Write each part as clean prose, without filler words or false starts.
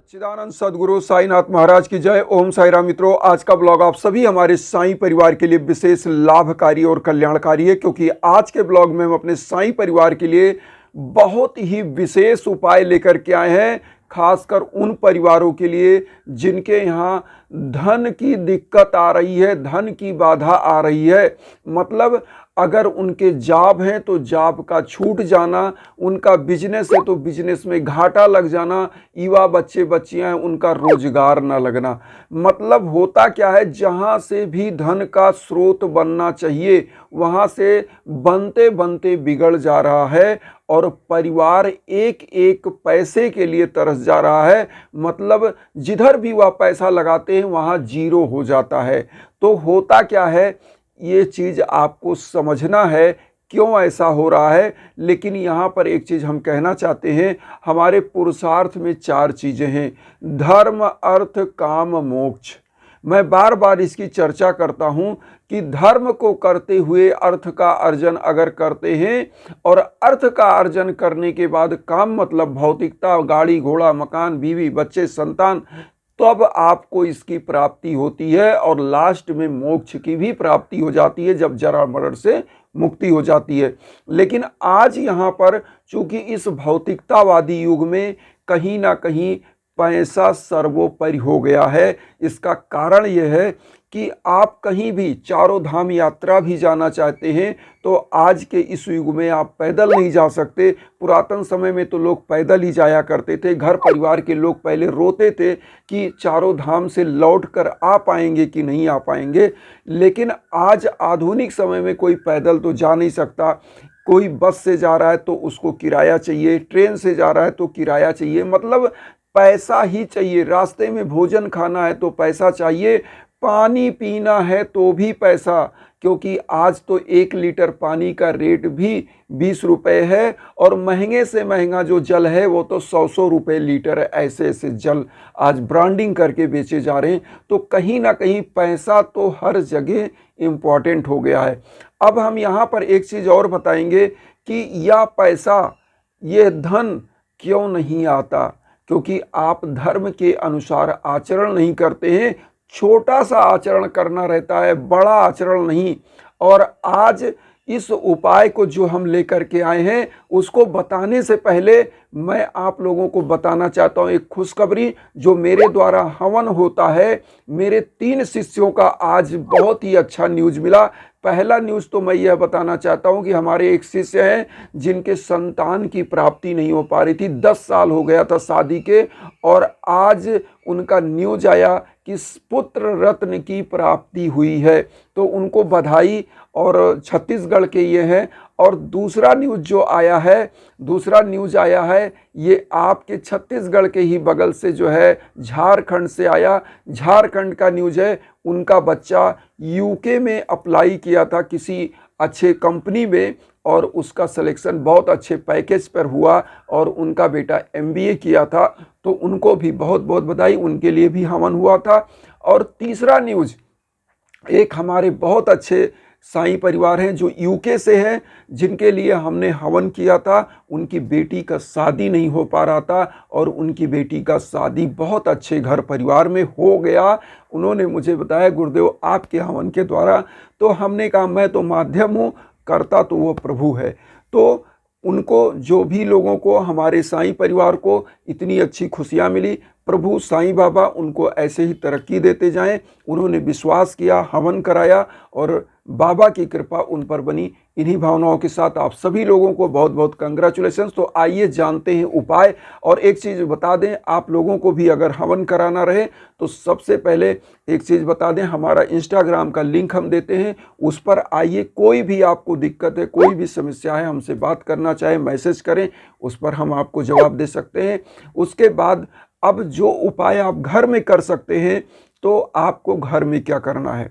सच्चिदानंद सदगुरु साईनाथ महाराज की जय। ओम साई राम। मित्रों, आज का ब्लॉग आप सभी हमारे साईं परिवार के लिए विशेष लाभकारी और कल्याणकारी है, क्योंकि आज के ब्लॉग में हम अपने साईं परिवार के लिए बहुत ही विशेष उपाय लेकर के आए हैं, खासकर उन परिवारों के लिए जिनके यहाँ धन की दिक्कत आ रही है, धन की बाधा आ रही है। मतलब अगर उनके जॉब हैं तो जॉब का छूट जाना, उनका बिजनेस है तो बिजनेस में घाटा लग जाना, युवा बच्चे बच्चियां हैं उनका रोजगार ना लगना। मतलब होता क्या है, जहां से भी धन का स्रोत बनना चाहिए वहां से बनते बनते बिगड़ जा रहा है और परिवार एक एक पैसे के लिए तरस जा रहा है। मतलब जिधर भी वह पैसा लगाते हैं वहां जीरो हो जाता है। तो होता क्या है, ये चीज़ आपको समझना है क्यों ऐसा हो रहा है। लेकिन यहाँ पर एक चीज़ हम कहना चाहते हैं, हमारे पुरुषार्थ में 4 चीज़ें हैं: धर्म, अर्थ, काम, मोक्ष। मैं बार बार इसकी चर्चा करता हूँ कि धर्म को करते हुए अर्थ का अर्जन अगर करते हैं और अर्थ का अर्जन करने के बाद काम, मतलब भौतिकता, गाड़ी घोड़ा, मकान, बीवी, बच्चे, संतान, तब आपको इसकी प्राप्ति होती है और लास्ट में मोक्ष की भी प्राप्ति हो जाती है, जब जरा मरण से मुक्ति हो जाती है। लेकिन आज यहाँ पर चूंकि इस भौतिकतावादी युग में कहीं ना कहीं पैसा सर्वोपरि हो गया है। इसका कारण यह है कि आप कहीं भी चारों धाम यात्रा भी जाना चाहते हैं तो आज के इस युग में आप पैदल नहीं जा सकते। पुरातन समय में तो लोग पैदल ही जाया करते थे। घर परिवार के लोग पहले रोते थे कि चारों धाम से लौट कर आ पाएंगे कि नहीं आ पाएंगे। लेकिन आज आधुनिक समय में कोई पैदल तो जा नहीं सकता। कोई बस से जा रहा है तो उसको किराया चाहिए, ट्रेन से जा रहा है तो किराया चाहिए, मतलब पैसा ही चाहिए। रास्ते में भोजन खाना है तो पैसा चाहिए, पानी पीना है तो भी पैसा, क्योंकि आज तो 1 लीटर पानी का रेट भी 20 रुपये है और महंगे से महंगा जो जल है वो तो 100 रुपये लीटर है। ऐसे ऐसे जल आज ब्रांडिंग करके बेचे जा रहे हैं। तो कहीं ना कहीं पैसा तो हर जगह इम्पॉर्टेंट हो गया है। अब हम यहाँ पर एक चीज़ और बताएंगे कि यह पैसा, ये धन क्यों नहीं आता, क्योंकि आप धर्म के अनुसार आचरण नहीं करते हैं। छोटा सा आचरण करना रहता है, बड़ा आचरण नहीं। और आज इस उपाय को जो हम लेकर के आए हैं उसको बताने से पहले मैं आप लोगों को बताना चाहता हूं एक खुशखबरी जो मेरे द्वारा हवन होता है। मेरे 3 शिष्यों का आज बहुत ही अच्छा न्यूज़ मिला। पहला न्यूज़ तो मैं यह बताना चाहता हूं कि हमारे एक शिष्य हैं जिनके संतान की प्राप्ति नहीं हो पा रही थी, 10 साल हो गया था शादी के, और आज उनका न्यूज़ आया कि पुत्र रत्न की प्राप्ति हुई है। तो उनको बधाई। और छत्तीसगढ़ के ये हैं। और दूसरा न्यूज़ जो आया है, दूसरा न्यूज़ आया है ये आपके छत्तीसगढ़ के ही बगल से जो है झारखंड से आया। झारखंड का न्यूज़ है, उनका बच्चा यूके में अप्लाई किया था किसी अच्छे कंपनी में और उसका सिलेक्शन बहुत अच्छे पैकेज पर हुआ और उनका बेटा एमबीए किया था। तो उनको भी बहुत बहुत बधाई, उनके लिए भी हवन हुआ था। और तीसरा न्यूज़, एक हमारे बहुत अच्छे साईं परिवार हैं जो यूके से हैं, जिनके लिए हमने हवन किया था। उनकी बेटी का शादी नहीं हो पा रहा था और उनकी बेटी का शादी बहुत अच्छे घर परिवार में हो गया। उन्होंने मुझे बताया, गुरुदेव आपके हवन के द्वारा। तो हमने कहा मैं तो माध्यम हूँ, करता तो वो प्रभु है। तो उनको, जो भी लोगों को, हमारे साईं परिवार को इतनी अच्छी खुशियाँ मिली, प्रभु साईं बाबा उनको ऐसे ही तरक्की देते जाएं। उन्होंने विश्वास किया, हवन कराया और बाबा की कृपा उन पर बनी। इन्हीं भावनाओं के साथ आप सभी लोगों को बहुत बहुत कंग्रेचुलेशंस। तो आइए जानते हैं उपाय। और एक चीज़ बता दें आप लोगों को भी, अगर हवन कराना रहे तो सबसे पहले एक चीज़ बता दें, हमारा इंस्टाग्राम का लिंक हम देते हैं, उस पर आइए। कोई भी आपको दिक्कत है, कोई भी समस्या है, हमसे बात करना चाहे मैसेज करें, उस पर हम आपको जवाब दे सकते हैं। उसके बाद अब जो उपाय आप घर में कर सकते हैं, तो आपको घर में क्या करना है।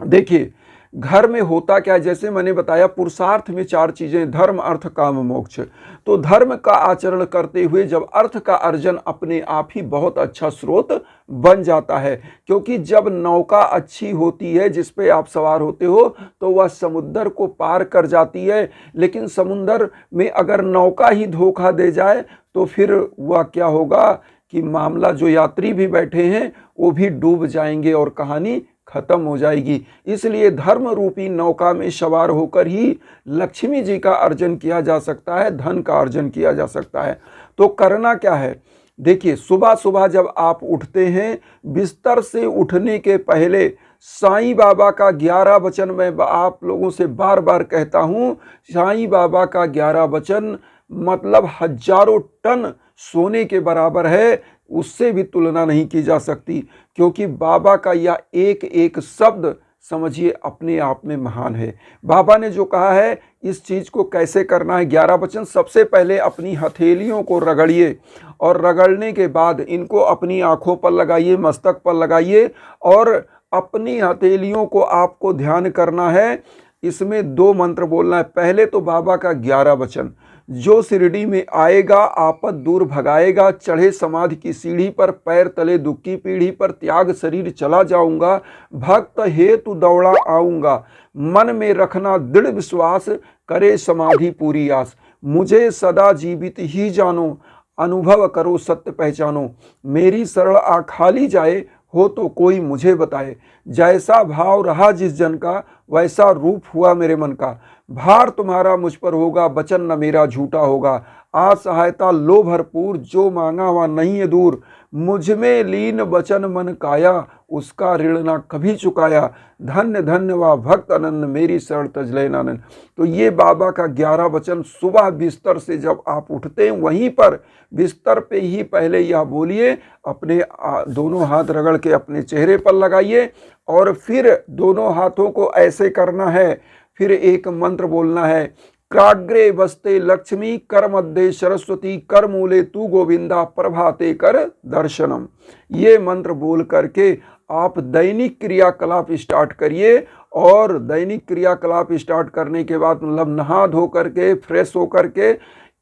देखिए, घर में होता क्या है, जैसे मैंने बताया पुरुषार्थ में 4 चीजें: धर्म, अर्थ, काम, मोक्ष। तो धर्म का आचरण करते हुए जब अर्थ का अर्जन अपने आप ही बहुत अच्छा स्रोत बन जाता है, क्योंकि जब नौका अच्छी होती है जिस पे आप सवार होते हो तो वह समुद्र को पार कर जाती है। लेकिन समुद्र में अगर नौका ही धोखा दे जाए तो फिर वह क्या होगा कि मामला जो यात्री भी बैठे हैं वो भी डूब जाएंगे और कहानी खत्म हो जाएगी। इसलिए धर्म रूपी नौका में सवार होकर ही लक्ष्मी जी का अर्जन किया जा सकता है, धन का अर्जन किया जा सकता है। तो करना क्या है, देखिए सुबह सुबह जब आप उठते हैं, बिस्तर से उठने के पहले साईं बाबा का 11 वचन मैं आप लोगों से बार बार कहता हूँ। साईं बाबा का 11 वचन मतलब हजारों टन सोने के बराबर है, उससे भी तुलना नहीं की जा सकती, क्योंकि बाबा का यह एक एक शब्द समझिए अपने आप में महान है। बाबा ने जो कहा है इस चीज़ को कैसे करना है, 11 वचन। सबसे पहले अपनी हथेलियों को रगड़िए और रगड़ने के बाद इनको अपनी आँखों पर लगाइए, मस्तक पर लगाइए और अपनी हथेलियों को आपको ध्यान करना है। इसमें 2 मंत्र बोलना है। पहले तो बाबा का 11 वचन, जो शिरडी में आएगा आपद दूर भगाएगा, चढ़े समाधि की सीढ़ी पर, पैर तले दुख की पीढ़ी पर, त्याग शरीर चला जाऊंगा, भक्त हेतु दौड़ा आऊंगा, मन में रखना दृढ़ विश्वास, करे समाधि पूरी आस, मुझे सदा जीवित ही जानो, अनुभव करो सत्य पहचानो, मेरी शरण आ खाली जाए, हो तो कोई मुझे बताए, जैसा भाव रहा जिस जन का, वैसा रूप हुआ मेरे मन का, भार तुम्हारा मुझ पर होगा, वचन न मेरा झूठा होगा, आ सहायता लो भरपूर, जो मांगा वह नहीं है दूर, मुझ में लीन वचन मन काया, उसका ऋण ना कभी चुकाया, धन्य धन्य वा भक्त अनंत, मेरी शरण तज लेनानंद। तो ये बाबा का 11 वचन सुबह बिस्तर से जब आप उठते हैं वहीं पर बिस्तर पे ही पहले यह बोलिए, अपने दोनों हाथ रगड़ के अपने चेहरे पर लगाइए और फिर दोनों हाथों को ऐसे करना है। फिर एक मंत्र बोलना है, क्राग्रे वस्ते लक्ष्मी, कर मध्य सरस्वती, कर मूले तू गोविंदा, प्रभाते कर दर्शनम। ये मंत्र बोल करके आप दैनिक क्रियाकलाप स्टार्ट करिए। और दैनिक क्रियाकलाप स्टार्ट करने के बाद मतलब नहा धो करके फ्रेश हो करके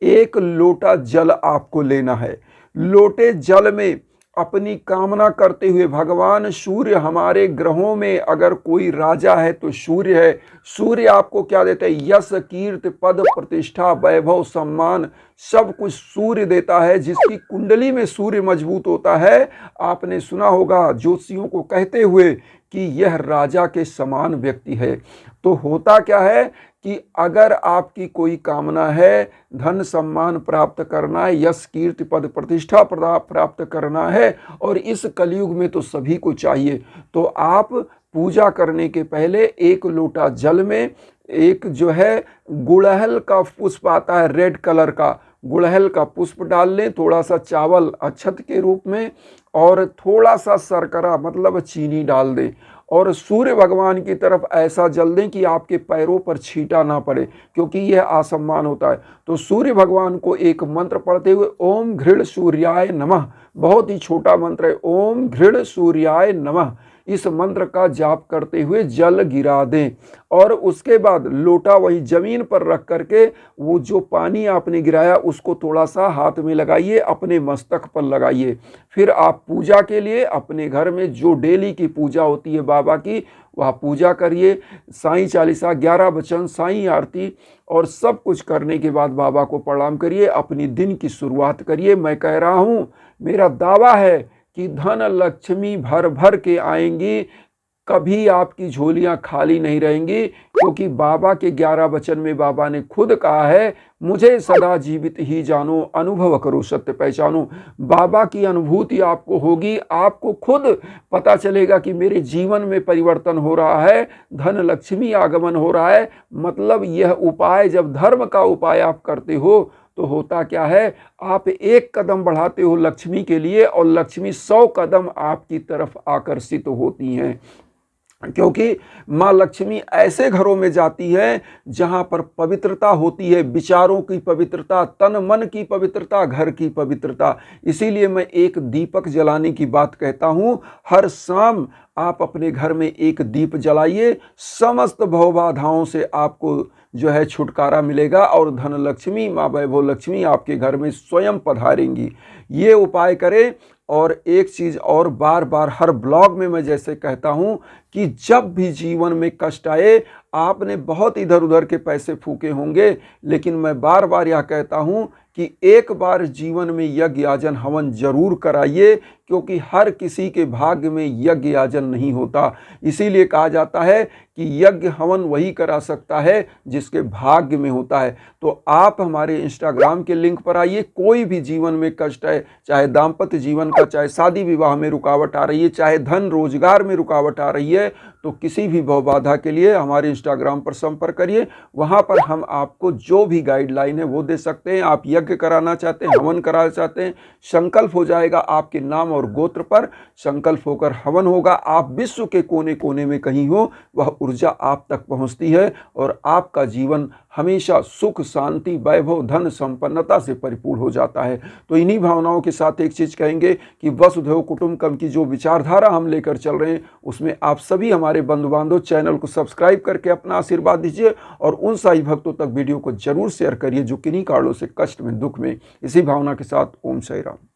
1 लोटा जल आपको लेना है। लोटे जल में अपनी कामना करते हुए, भगवान सूर्य, हमारे ग्रहों में अगर कोई राजा है तो सूर्य है। सूर्य आपको क्या देता है, यश कीर्ति पद प्रतिष्ठा वैभव सम्मान सब कुछ सूर्य देता है। जिसकी कुंडली में सूर्य मजबूत होता है, आपने सुना होगा ज्योतिषियों को कहते हुए कि यह राजा के समान व्यक्ति है। तो होता क्या है कि अगर आपकी कोई कामना है, धन सम्मान प्राप्त करना है, यश कीर्ति पद प्रतिष्ठा प्राप्त करना है, और इस कलयुग में तो सभी को चाहिए, तो आप पूजा करने के पहले 1 लोटा जल में एक जो है गुड़हल का पुष्प आता है, रेड कलर का गुड़हल का पुष्प डाल लें, थोड़ा सा चावल अक्षत के रूप में और थोड़ा सा शर्करा मतलब चीनी डाल दें और सूर्य भगवान की तरफ ऐसा जल दें कि आपके पैरों पर छींटा ना पड़े, क्योंकि यह असम्मान होता है। तो सूर्य भगवान को एक मंत्र पढ़ते हुए ओम घृण सूर्याय नमः, बहुत ही छोटा मंत्र है, ओम घृण सूर्याय नमः, इस मंत्र का जाप करते हुए जल गिरा दें और उसके बाद लोटा वही जमीन पर रख करके वो जो पानी आपने गिराया उसको थोड़ा सा हाथ में लगाइए, अपने मस्तक पर लगाइए। फिर आप पूजा के लिए अपने घर में जो डेली की पूजा होती है बाबा की, वह पूजा करिए। साईं चालीसा, 11 वचन, साईं आरती और सब कुछ करने के बाद बाबा को प्रणाम करिए, अपनी दिन की शुरुआत करिए। मैं कह रहा हूँ, मेरा दावा है कि धन लक्ष्मी भर भर के आएंगी, कभी आपकी झोलियां खाली नहीं रहेंगी, क्योंकि बाबा के 11 वचन में बाबा ने खुद कहा है, मुझे सदा जीवित ही जानो, अनुभव करो सत्य पहचानो। बाबा की अनुभूति आपको होगी, आपको खुद पता चलेगा कि मेरे जीवन में परिवर्तन हो रहा है, धन लक्ष्मी आगमन हो रहा है। मतलब यह उपाय, जब धर्म का उपाय आप करते हो तो होता क्या है, आप 1 कदम बढ़ाते हो लक्ष्मी के लिए और लक्ष्मी 100 कदम आपकी तरफ आकर्षित होती हैं, क्योंकि माँ लक्ष्मी ऐसे घरों में जाती है जहाँ पर पवित्रता होती है, विचारों की पवित्रता, तन मन की पवित्रता, घर की पवित्रता। इसीलिए मैं एक दीपक जलाने की बात कहता हूँ। हर शाम आप अपने घर में एक दीप जलाइए, समस्त भव बाधाओं से आपको जो है छुटकारा मिलेगा और धन लक्ष्मी, माँ वैभव लक्ष्मी आपके घर में स्वयं पधारेंगी। ये उपाय करें। और एक चीज़ और बार बार हर ब्लॉग में मैं जैसे कहता हूँ कि जब भी जीवन में कष्ट आए, आपने बहुत इधर उधर के पैसे फूके होंगे, लेकिन मैं बार बार यह कहता हूँ कि एक बार जीवन में यज्ञ याजन हवन जरूर कराइए, क्योंकि हर किसी के भाग्य में यज्ञ याजन नहीं होता। इसीलिए कहा जाता है कि यज्ञ हवन वही करा सकता है जिसके भाग्य में होता है। तो आप हमारे इंस्टाग्राम के लिंक पर आइए। कोई भी जीवन में कष्ट है, चाहे दाम्पत्य जीवन का, चाहे शादी विवाह में रुकावट आ रही है, चाहे धन रोजगार में रुकावट आ रही है, तो किसी भी भव बाधा के लिए हमारे इंस्टाग्राम पर संपर्क करिए। वहां पर हम आपको जो भी गाइडलाइन है वो दे सकते हैं। आप यज्ञ कराना चाहते हैं, हवन कराना चाहते हैं, संकल्प हो जाएगा आपके नाम और गोत्र पर, संकल्प होकर हवन होगा। आप विश्व के कोने कोने में कहीं हो, वह ऊर्जा आप तक पहुंचती है और आपका जीवन हमेशा सुख, शांति, वैभव, धन, संपन्नता से परिपूर्ण हो जाता है। तो इन्हीं भावनाओं के साथ एक चीज कहेंगे कि वसुधैव कुटुंबकम की जो विचारधारा हम लेकर चल रहे हैं, उसमें आप सभी हमारे बंधु बांधव चैनल को सब्सक्राइब करके अपना आशीर्वाद दीजिए और उन साई भक्तों तक वीडियो को जरूर शेयर करिए जो किन्हीं कारणों से कष्ट में, दुख में। इसी भावना के साथ ओम साई राम।